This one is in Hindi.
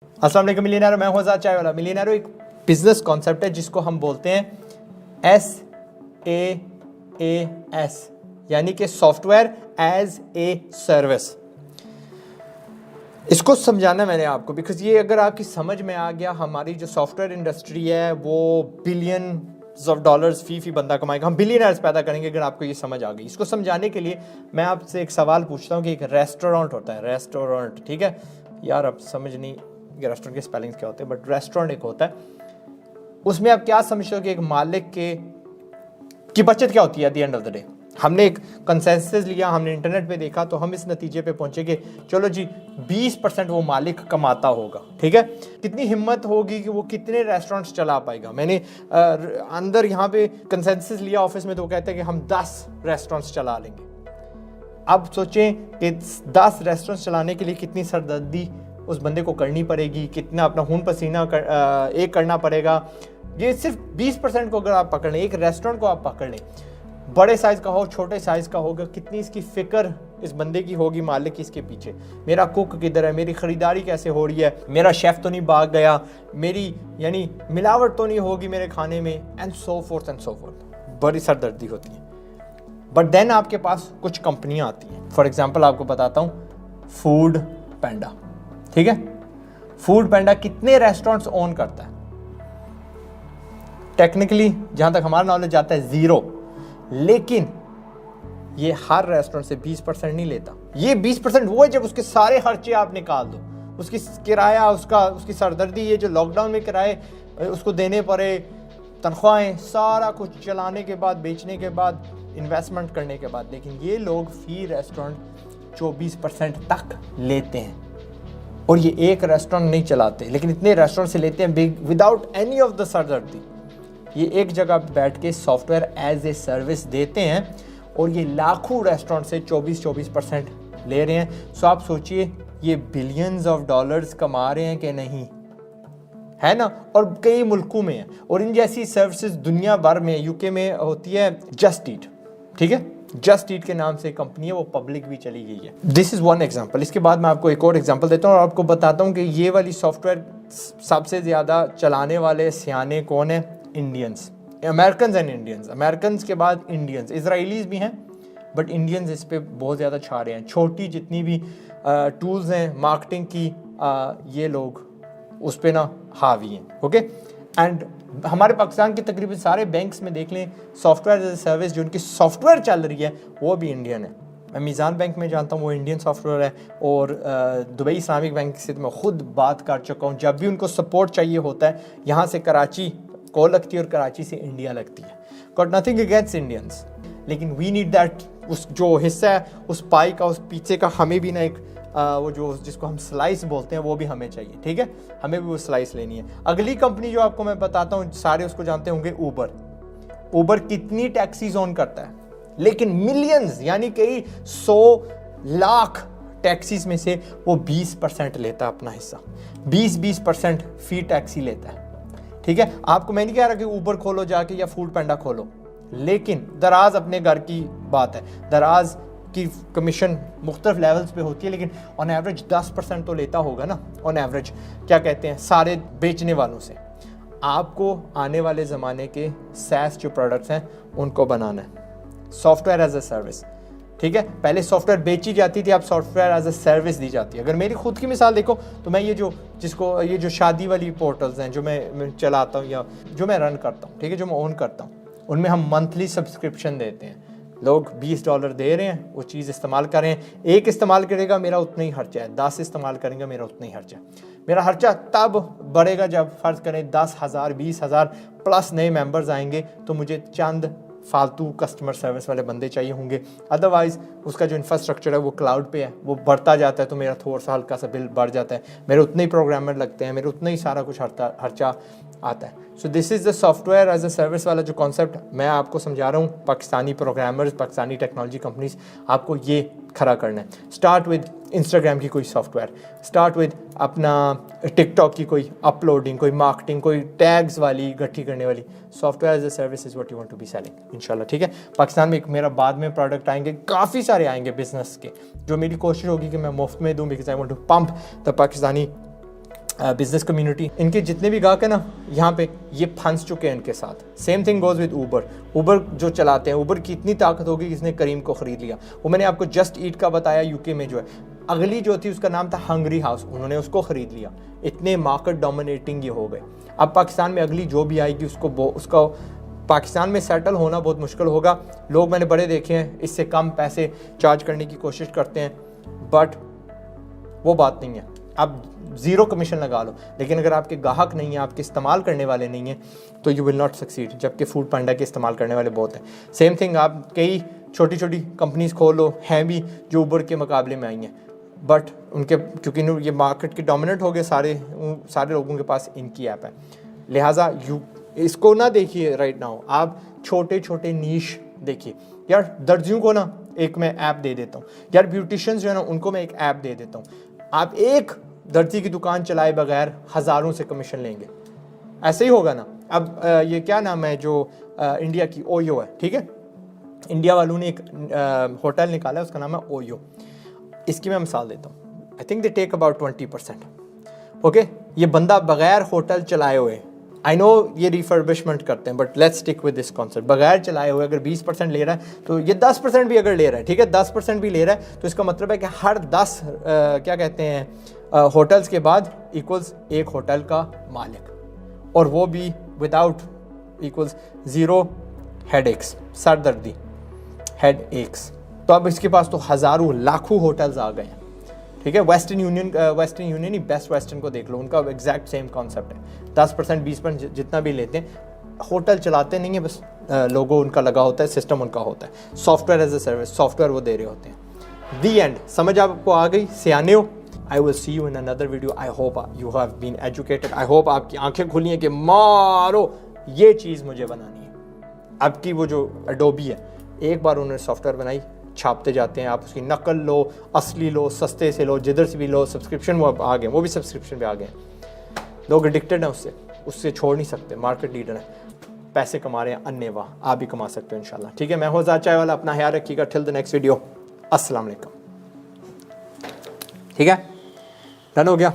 अस्सलाम वालेकुम मिलियनेरो, मैं हूं आज़ाद चाय वाला। मिलियनेरो एक बिजनेस कॉन्सेप्ट है जिसको हम बोलते हैं SaaS, यानी कि सॉफ्टवेयर एज ए सर्विस। इसको समझाना मैंने आपको बिकॉज ये अगर आपकी समझ में आ गया, हमारी जो सॉफ्टवेयर इंडस्ट्री है वो बिलियंस ऑफ डॉलर्स फी बंदा कमाएगा, हम बिलियनर्स पैदा करेंगे अगर आपको ये समझ आ गई। इसको समझाने के लिए मैं आपसे एक सवाल पूछता हूँ कि एक रेस्टोरेंट होता है, रेस्टोरेंट, ठीक है यार, अब समझ नहीं कि रेस्टोरेंट के स्पेलिंग्स क्या होते हैं, बट रेस्टोरेंट एक होता है, उसमें आप क्या समझते हो कि एक मालिक की बचत क्या होती है at the end of the day. हमने एक कंसेंसस लिया, हमने इंटरनेट पे देखा, तो हम इस नतीजे पे पहुंचे कि चलो जी 20% वो मालिक कमाता होगा, ठीक है। कितनी हिम्मत होगी कि वो कितने रेस्टोरेंट्स चला पाएगा। मैंने अंदर यहाँ पे कंसेंसस लिया ऑफिस में, तो वो कहते हैं कि हम 10 रेस्टोरेंट्स चला लेंगे। अब सोचें कि 10 रेस्टोरेंट्स चलाने के लिए कितनी सरदर्दी उस बंदे को करनी पड़ेगी, कितना अपना खून पसीना एक करना पड़ेगा। ये सिर्फ 20% को अगर आप पकड़ लें, एक रेस्टोरेंट को आप पकड़ लें, बड़े साइज का हो छोटे साइज का होगा, कितनी इसकी फिक्र इस बंदे की होगी, मालिक की इसके पीछे। मेरा कुक किधर है, मेरी खरीदारी कैसे हो रही है, मेरा शेफ तो नहीं भाग गया, मेरी यानी मिलावट तो नहीं होगी मेरे खाने में, and so fourth and so fourth. बड़ी सरदर्दी होती है। बट देन आपके पास कुछ कंपनियां आती हैं। फॉर एग्जाम्पल आपको बताता हूँ, फूड पैंडा, ठीक है। फूड पैंडा कितने रेस्टोरेंट्स ओन करता है? टेक्निकली जहां तक हमारा नॉलेज आता है 0, लेकिन ये हर रेस्टोरेंट से 20% नहीं लेता। ये 20% वो है जब उसके सारे खर्चे आप निकाल दो, उसकी किराया, उसकी सरदर्दी, ये जो लॉकडाउन में किराए उसको देने पड़े, तनख्वाहें, सारा कुछ चलाने के बाद, बेचने के बाद, इन्वेस्टमेंट करने के बाद। लेकिन ये लोग फी रेस्टोरेंट 24% तक लेते हैं, और ये एक रेस्टोरेंट नहीं चलाते, लेकिन इतने रेस्टोरेंट से लेते हैं विदाउट एनी ऑफ द सरदर्दी। ये एक जगह बैठ के सॉफ्टवेयर एज ए सर्विस देते हैं, और ये लाखों रेस्टोरेंट से 24% ले रहे हैं। सो आप सोचिए, ये बिलियंस ऑफ डॉलर्स कमा रहे हैं कि नहीं, है ना। और कई मुल्कों में है, और इन जैसी सर्विसेज दुनिया भर में, यूके में होती है जस्ट ईट, ठीक है। जस्ट ईट के नाम से कंपनी है, वो पब्लिक भी चली गई है। This is one example. इसके बाद मैं आपको एक और एग्जांपल देता हूँ और आपको बताता हूँ कि ये वाली सॉफ्टवेयर सबसे ज़्यादा चलाने वाले सियाने कौन है? Indians, American and Indians. American के बाद इंडियंस, इसराइलीज भी हैं, बट इंडियंस इस पर बहुत ज़्यादा छा रहे हैं। छोटी जितनी भी टूल्स हैं मार्केटिंग की, ये लोग उस पर ना हावी हैं, ओके। एंड हमारे पाकिस्तान के तकरीबन सारे बैंक्स में देख लें, सॉफ्टवेयर एज ए सर्विस जो उनकी सॉफ्टवेयर चल रही है वो भी इंडियन है। मैं मीज़ान बैंक में जानता हूँ, वो इंडियन सॉफ्टवेयर है, और दुबई इस्लामिक बैंक से तो मैं खुद बात कर चुका हूँ। जब भी उनको सपोर्ट चाहिए होता है, यहाँ से कराची कॉल लगती है और कराची से इंडिया लगती है। गॉट नथिंग अगेंस्ट इंडियंस, लेकिन वी नीड दैट, उस जो हिस्सा है उस पाई का, उस पीछे का, हमें भी ना एक वो जो जिसको हम स्लाइस बोलते हैं वो भी हमें चाहिए, ठीक है। हमें भी वो स्लाइस लेनी है। अगली कंपनी जो आपको मैं बताता हूँ, सारे उसको जानते होंगे, ऊबर। ऊबर कितनी टैक्सीज ऑन करता है, लेकिन मिलियंस यानी कई 100 लाख टैक्सीज में से वो 20% लेता है अपना हिस्सा। 20% फी टैक्सी लेता है, ठीक है। आपको मैं नहीं कह रहा कि ऊबर खोलो जाके या फूड पैंडा खोलो, लेकिन दराज अपने घर की बात है, दराज की कमीशन मुख्तलिफ लेवल्स पे होती है, लेकिन ऑन एवरेज 10% तो लेता होगा ना, ऑन एवरेज, क्या कहते हैं, सारे बेचने वालों से। आपको आने वाले ज़माने के SaaS जो प्रोडक्ट्स हैं उनको बनाना है, सॉफ्टवेयर एज ए सर्विस, ठीक है। पहले सॉफ्टवेयर बेची जाती थी, अब सॉफ्टवेयर एज ए सर्विस दी जाती है। अगर मेरी खुद की मिसाल देखो तो मैं ये जो शादी वाली पोर्टल्स हैं जो मैं चलाता हूँ या जो मैं रन करता हूँ, ठीक है, जो मैं ओन करता हूँ, उनमें हम मंथली सब्सक्रिप्शन देते हैं। लोग $20 दे रहे हैं, वो चीज़ इस्तेमाल कर रहे हैं। एक इस्तेमाल करेगा मेरा उतना ही खर्चा है, 10 इस्तेमाल करेंगे मेरा उतना ही खर्चा है। मेरा खर्चा तब बढ़ेगा जब फ़र्ज़ करें 10,000 20,000 प्लस नए मेंबर्स आएंगे, तो मुझे चंद फालतू कस्टमर सर्विस वाले बंदे चाहिए होंगे। अदरवाइज़ उसका जो इंफ्रास्ट्रक्चर है वो क्लाउड पे है, वो बढ़ता जाता है, तो मेरा थोड़ा सा हल्का सा बिल बढ़ जाता है, मेरे उतने ही प्रोग्रामर लगते हैं, मेरे उतना ही सारा कुछ खर्चा आता है। So this is the software as a service वाला जो कॉन्सेप्ट मैं आपको समझा रहा हूँ। Pakistani programmers, Pakistani technology companies, आपको ये खड़ा करना है। स्टार्ट विद इंस्टाग्राम की कोई सॉफ्टवेयर, स्टार्ट विद अपना टिकटॉक की कोई अपलोडिंग, कोई मार्केटिंग, कोई टैग्स वाली इकट्ठी करने वाली software as a service is what you want to be selling इंशाल्लाह, ठीक है। पाकिस्तान में एक मेरा बाद में प्रोडक्ट आएंगे, काफ़ी सारे आएंगे बिजनेस के, जो मेरी कोशिश होगी कि मैं मुफ्त में दूँ, because I want to pump the Pakistani business community, इनके जितने भी गाहक है ना यहाँ पे, ये फंस चुके हैं इनके साथ। Same thing goes with Uber जो चलाते हैं, ऊबर की इतनी ताकत होगी किसने करीम को ख़रीद लिया। वो मैंने आपको जस्ट ईट का बताया, यूके में जो है, अगली जो थी उसका नाम था हंगरी हाउस, उन्होंने उसको ख़रीद लिया। इतने मार्केट डोमिनेटिंग ये हो गए। अब पाकिस्तान में अगली जो भी आएगी उसका पाकिस्तान में सेटल होना बहुत मुश्किल होगा। लोग मैंने बड़े देखे हैं इससे कम पैसे चार्ज करने की कोशिश करते हैं, बट वो बात नहीं है। आप ज़ीरो कमीशन लगा लो, लेकिन अगर आपके ग्राहक नहीं है, आपके इस्तेमाल करने वाले नहीं हैं, तो यू विल नॉट सक्सीड। जबकि फूड पांडा के इस्तेमाल करने वाले बहुत हैं। सेम थिंग, आप कई छोटी छोटी कंपनीज खोल लो, हैं भी जो ऊबर के मुकाबले में आई हैं, बट उनके क्योंकि ये मार्केट के डोमिनेट हो गए, सारे लोगों के पास इनकी ऐप है। लिहाजा इसको ना देखिए राइट नाउ, आप छोटे छोटे नीश देखिए। यार दर्जियों को ना एक मैं ऐप दे देता हूँ, यार ब्यूटिशियंस जो है ना उनको मैं एक ऐप दे देता हूँ। आप एक दर्जी की दुकान चलाए बगैर हज़ारों से कमीशन लेंगे, ऐसे ही होगा ना। अब ये क्या नाम है जो इंडिया की ओयो है, ठीक है, इंडिया वालों ने एक होटल निकाला है, उसका नाम है ओयो। इसकी मैं मिसाल देता हूँ, I think they take about 20%। Okay, ये बंदा बगैर होटल चलाए हुए, आई नो ये रिफर्बिशमेंट करते हैं, but let's stick with this concept, बगैर चलाए हुए अगर 20% ले रहा है, तो ये 10% भी अगर ले रहा है, ठीक है, 10% भी ले रहा है, तो इसका मतलब है कि हर 10 क्या कहते हैं होटल्स के बाद इक्वल्स एक होटल का मालिक, और वो भी विदाउट इक्वल्स ज़ीरो हेडेक्स, सरदर्दी हेड एक्स। तो अब इसके पास तो हज़ारों लाखों होटल्स आ गए हैं, ठीक है। वेस्टर्न यूनियन ही, बेस्ट वेस्टर्न को देख लो, उनका एग्जैक्ट सेम कॉन्सेप्ट है। 10% 20% जितना भी लेते हैं, होटल चलाते नहीं है, बस लोगो उनका लगा होता है, सिस्टम उनका होता है, software as a service, software वो दे रहे होते हैं। दी एंड, समझ आपको आ गई, सियाने हो। I will see you in another video. I hope you have been educated. I hope आपकी आंखें खुली हैं कि मारो ये चीज़ मुझे बनानी है। आपकी वो जो एडोबी है, एक बार उन्होंने सॉफ्टवेयर बनाई, छापते जाते हैं, आप उसकी नकल लो, असली लो, सस्ते से लो, जिधर से भी लो, सब्सक्रिप्शन वो आ गए, वो भी सब्सक्रिप्शन पे आ गए। लोग एडिक्टेड हैं उससे छोड़ नहीं सकते। मार्केट लीडर है, पैसे कमा रहे हैं अन्नेवाह, आप भी कमा सकते हो इंशाल्लाह। ठीक है, मैं हूं आज़ाद चाय वाला, अपना ख्याल रखिएगा। टिल द नेक्स्ट वीडियो, अस्सलाम वालेकुम। ठीक है, डन हो गया।